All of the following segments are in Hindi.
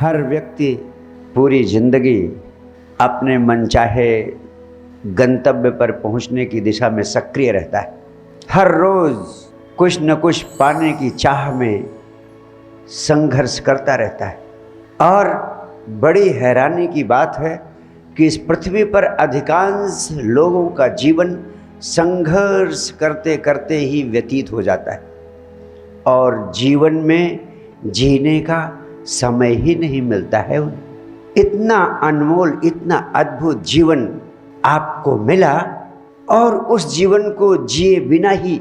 हर व्यक्ति पूरी जिंदगी अपने मनचाहे गंतव्य पर पहुंचने की दिशा में सक्रिय रहता है। हर रोज कुछ न कुछ पाने की चाह में संघर्ष करता रहता है। और बड़ी हैरानी की बात है कि इस पृथ्वी पर अधिकांश लोगों का जीवन संघर्ष करते करते ही व्यतीत हो जाता है और जीवन में जीने का समय ही नहीं मिलता है उन्हें। इतना अनमोल, इतना अद्भुत जीवन आपको मिला और उस जीवन को जिए बिना ही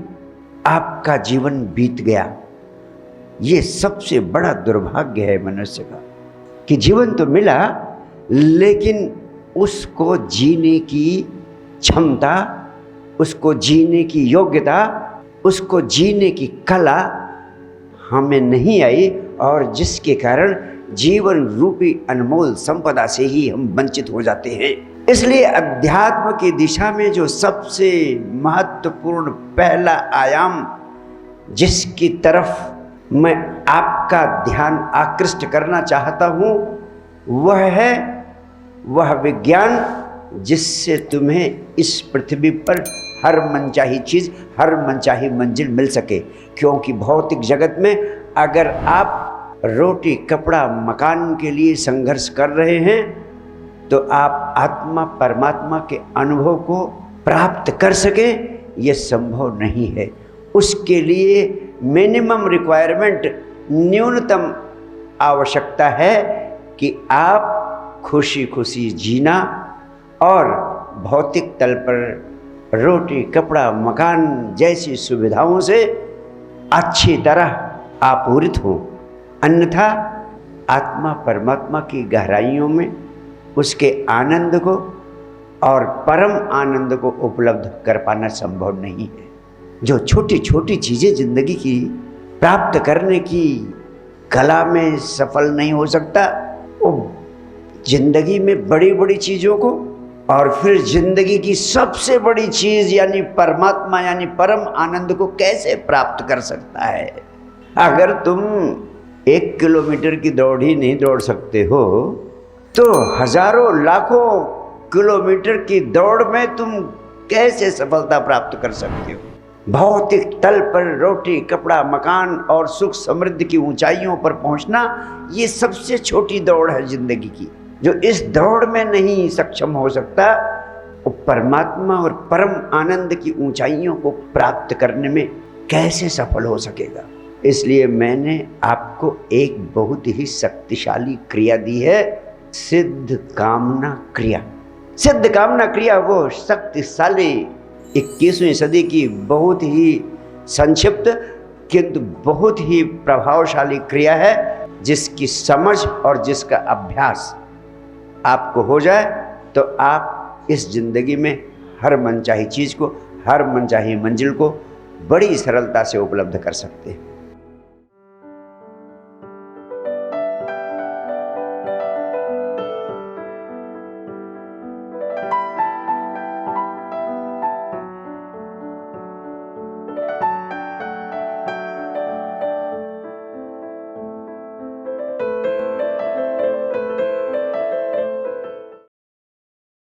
आपका जीवन बीत गया। ये सबसे बड़ा दुर्भाग्य है मनुष्य का कि जीवन तो मिला लेकिन उसको जीने की क्षमता, उसको जीने की योग्यता, उसको जीने की कला हमें नहीं आई और जिसके कारण जीवन रूपी अनमोल संपदा से ही हम वंचित हो जाते हैं। इसलिए अध्यात्म की दिशा में जो सबसे महत्वपूर्ण पहला आयाम जिसकी तरफ मैं आपका ध्यान आकृष्ट करना चाहता हूँ वह विज्ञान जिससे तुम्हें इस पृथ्वी पर हर मनचाही चीज़, हर मनचाही मंजिल मिल सके। क्योंकि भौतिक जगत में अगर आप रोटी, कपड़ा, मकान के लिए संघर्ष कर रहे हैं तो आप आत्मा परमात्मा के अनुभव को प्राप्त कर सके, ये संभव नहीं है। उसके लिए मिनिमम रिक्वायरमेंट, न्यूनतम आवश्यकता है कि आप खुशी खुशी जीना और भौतिक तल पर रोटी, कपड़ा, मकान जैसी सुविधाओं से अच्छी तरह आपूरित हो। अन्यथा आत्मा परमात्मा की गहराइयों में उसके आनंद को और परम आनंद को उपलब्ध कर पाना संभव नहीं है। जो छोटी छोटी चीज़ें जिंदगी की प्राप्त करने की कला में सफल नहीं हो सकता, वो जिंदगी में बड़ी बड़ी चीज़ों को और फिर जिंदगी की सबसे बड़ी चीज़ यानी परमात्मा यानी परम आनंद को कैसे प्राप्त कर सकता है। अगर तुम 1 किलोमीटर की दौड़ ही नहीं दौड़ सकते हो तो हजारों लाखों किलोमीटर की दौड़ में तुम कैसे सफलता प्राप्त कर सकते हो। भौतिक तल पर रोटी, कपड़ा, मकान और सुख समृद्धि की ऊंचाइयों पर पहुंचना ये सबसे छोटी दौड़ है जिंदगी की। जो इस दौड़ में नहीं सक्षम हो सकता वो परमात्मा और परम आनंद की ऊंचाइयों को प्राप्त करने में कैसे सफल हो सकेगा। इसलिए मैंने आपको एक बहुत ही शक्तिशाली क्रिया दी है, सिद्ध कामना क्रिया। सिद्ध कामना क्रिया वो शक्तिशाली 21वीं सदी की बहुत ही संक्षिप्त किंतु बहुत ही प्रभावशाली क्रिया है जिसकी समझ और जिसका अभ्यास आपको हो जाए तो आप इस जिंदगी में हर मनचाही चीज़ को, हर मनचाही मंजिल को बड़ी सरलता से उपलब्ध कर सकते हैं।